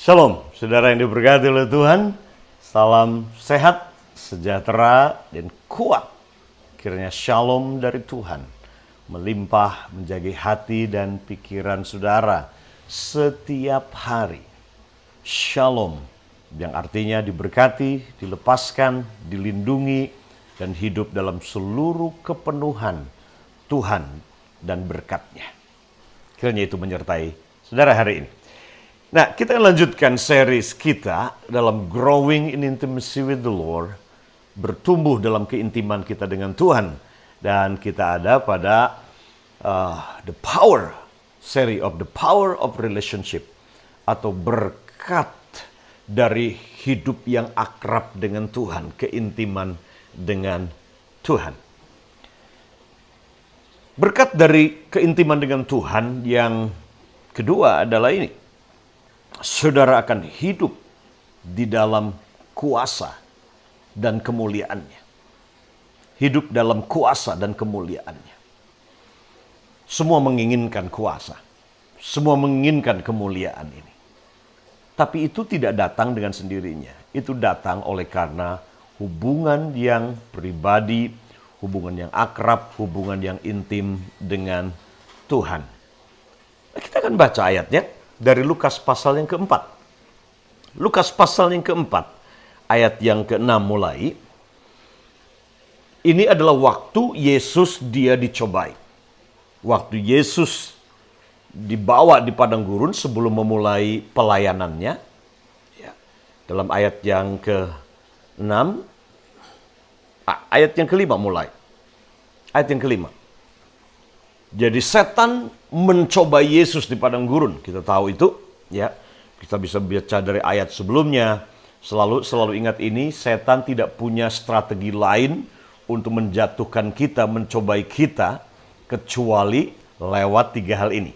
Shalom, saudara yang diberkati oleh Tuhan. Salam sehat, sejahtera, dan kuat. Kiranya shalom dari Tuhan melimpah menjaga hati dan pikiran saudara setiap hari. Shalom, yang artinya diberkati, dilepaskan, dilindungi, dan hidup dalam seluruh kepenuhan Tuhan dan berkat-Nya. Kiranya itu menyertai saudara hari ini. Nah, kita lanjutkan series kita dalam Growing in Intimacy with the Lord, bertumbuh dalam keintiman kita dengan Tuhan. Dan kita ada pada seri of the power of relationship, atau berkat dari hidup yang akrab dengan Tuhan, keintiman dengan Tuhan. Berkat dari keintiman dengan Tuhan yang kedua adalah ini. Saudara akan hidup di dalam kuasa dan kemuliaannya. Hidup dalam kuasa dan kemuliaannya. Semua menginginkan kuasa. Semua menginginkan kemuliaan ini. Tapi itu tidak datang dengan sendirinya. Itu datang oleh karena hubungan yang pribadi, hubungan yang akrab, hubungan yang intim dengan Tuhan. Kita akan baca ayatnya dari Lukas pasal yang keempat. Lukas pasal yang keempat, ayat yang ke-6 mulai. Ini adalah waktu Yesus dia dicobai. Waktu Yesus dibawa di padang gurun sebelum memulai pelayanannya. Ya, dalam ayat yang ke-6, ayat yang ke-5 mulai. Ayat yang ke-5. Jadi setan mencoba Yesus di padang gurun. Kita tahu itu, ya. Kita bisa baca dari ayat sebelumnya. Selalu ingat ini, setan tidak punya strategi lain untuk menjatuhkan kita, mencobai kita, kecuali lewat 3 hal ini.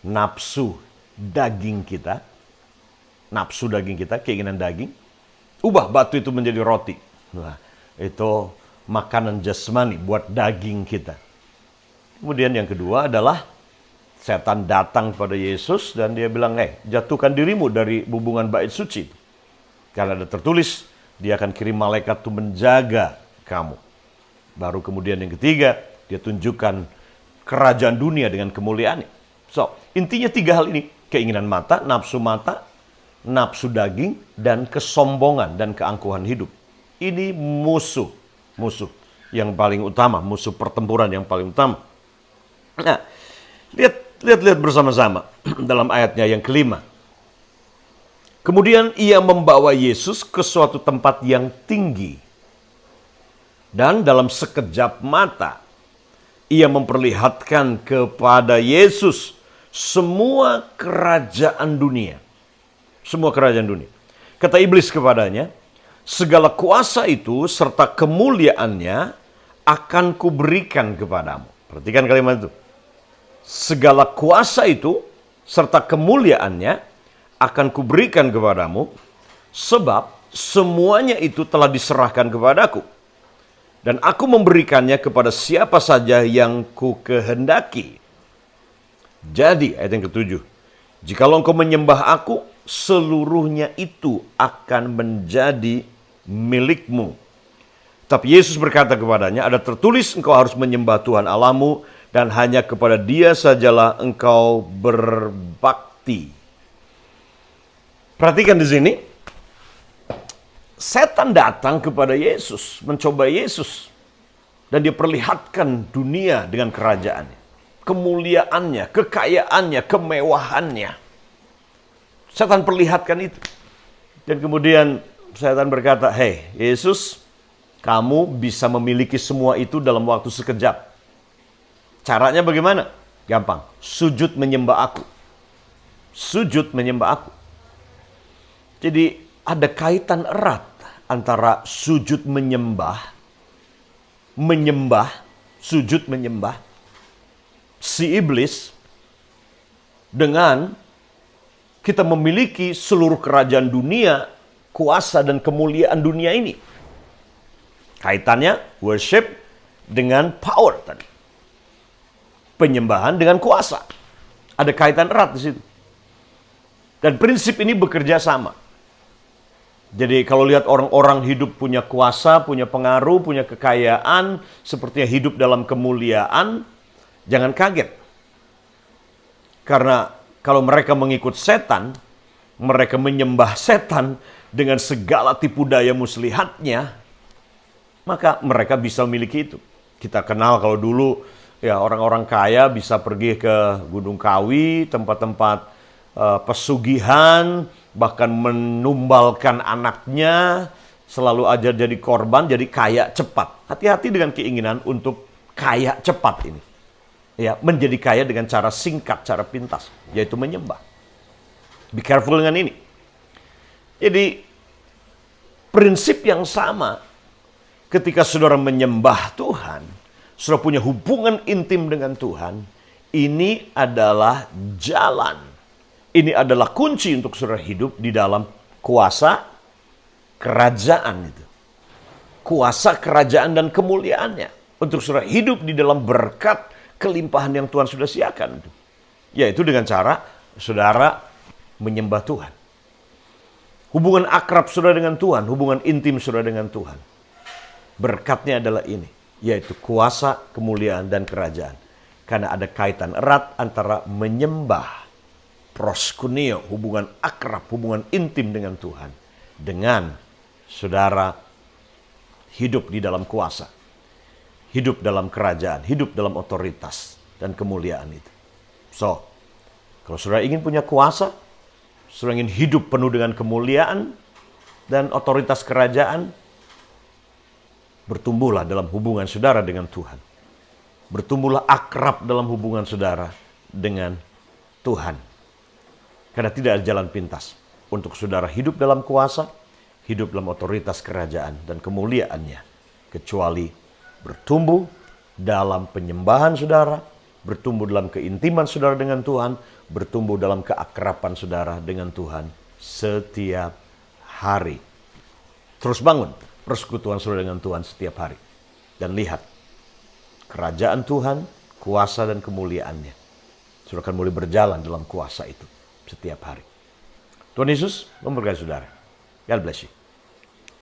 Nafsu daging kita, keinginan daging. Ubah batu itu menjadi roti. Nah, itu makanan jasmani buat daging kita. Kemudian yang kedua adalah setan datang kepada Yesus dan dia bilang, jatuhkan dirimu dari hubungan bait suci. Karena ada tertulis, dia akan kirim malaikat untuk menjaga kamu. Baru kemudian yang ketiga, dia tunjukkan kerajaan dunia dengan kemuliaannya. So, intinya 3 hal ini. Keinginan mata, nafsu daging, dan kesombongan dan keangkuhan hidup. Ini musuh yang paling utama, musuh pertempuran yang paling utama. Nah, lihat bersama-sama dalam ayatnya yang ke-5. Kemudian ia membawa Yesus ke suatu tempat yang tinggi. Dan dalam sekejap mata, ia memperlihatkan kepada Yesus semua kerajaan dunia. Semua kerajaan dunia. Kata iblis kepadanya, segala kuasa itu serta kemuliaannya akan kuberikan kepadamu. Perhatikan kalimat itu. Segala kuasa itu serta kemuliaannya akan kuberikan kepadamu, sebab semuanya itu telah diserahkan kepadaku. Dan aku memberikannya kepada siapa saja yang ku kehendaki. Jadi, ayat yang ke-7. Jikalau engkau menyembah aku, seluruhnya itu akan menjadi milikmu. Tapi Yesus berkata kepadanya, ada tertulis engkau harus menyembah Tuhan Allahmu, dan hanya kepada Dia sajalah engkau berbakti. Perhatikan di sini, setan datang kepada Yesus, mencoba Yesus, dan dia perlihatkan dunia dengan kerajaannya, kemuliaannya, kekayaannya, kemewahannya. Setan perlihatkan itu. Dan kemudian setan berkata, Yesus, kamu bisa memiliki semua itu dalam waktu sekejap. Caranya bagaimana? Gampang. Sujud menyembah aku. Sujud menyembah aku. Jadi ada kaitan erat antara sujud menyembah, sujud menyembah si iblis dengan kita memiliki seluruh kerajaan dunia, kuasa dan kemuliaan dunia ini. Kaitannya worship dengan power tadi. Penyembahan dengan kuasa. Ada kaitan erat di situ. Dan prinsip ini bekerja sama. Jadi kalau lihat orang-orang hidup punya kuasa, punya pengaruh, punya kekayaan, sepertinya hidup dalam kemuliaan, jangan kaget. Karena kalau mereka mengikut setan, mereka menyembah setan dengan segala tipu daya muslihatnya, maka mereka bisa memiliki itu. Kita kenal kalau dulu ya orang-orang kaya bisa pergi ke Gunung Kawi, tempat-tempat pesugihan, bahkan menumbalkan anaknya, selalu aja jadi korban, jadi kaya cepat. Hati-hati dengan keinginan untuk kaya cepat ini. Ya, menjadi kaya dengan cara singkat, cara pintas, yaitu menyembah. Be careful dengan ini. Jadi, prinsip yang sama ketika saudara menyembah Tuhan, saudara punya hubungan intim dengan Tuhan, ini adalah jalan. Ini adalah kunci untuk saudara hidup di dalam kuasa kerajaan itu. Kuasa kerajaan dan kemuliaannya. Untuk saudara hidup di dalam berkat kelimpahan yang Tuhan sudah siapkan. Yaitu dengan cara saudara menyembah Tuhan. Hubungan akrab saudara dengan Tuhan, hubungan intim saudara dengan Tuhan. Berkatnya adalah ini, yaitu kuasa, kemuliaan, dan kerajaan. Karena ada kaitan erat antara menyembah, proskuneo, hubungan akrab, hubungan intim dengan Tuhan, dengan saudara hidup di dalam kuasa, hidup dalam kerajaan, hidup dalam otoritas dan kemuliaan itu. So, kalau saudara ingin punya kuasa, saudara ingin hidup penuh dengan kemuliaan dan otoritas kerajaan, bertumbuhlah dalam hubungan saudara dengan Tuhan. Bertumbuhlah akrab dalam hubungan saudara dengan Tuhan. Karena tidak ada jalan pintas untuk saudara hidup dalam kuasa, hidup dalam otoritas kerajaan dan kemuliaannya. Kecuali bertumbuh dalam penyembahan saudara, bertumbuh dalam keintiman saudara dengan Tuhan, bertumbuh dalam keakraban saudara dengan Tuhan setiap hari. Terus bangun persekutuan saudara dengan Tuhan setiap hari. Dan lihat kerajaan Tuhan, kuasa dan kemuliaannya. Saudara akan mulai berjalan dalam kuasa itu setiap hari. Tuhan Yesus memberkati saudara. God bless you.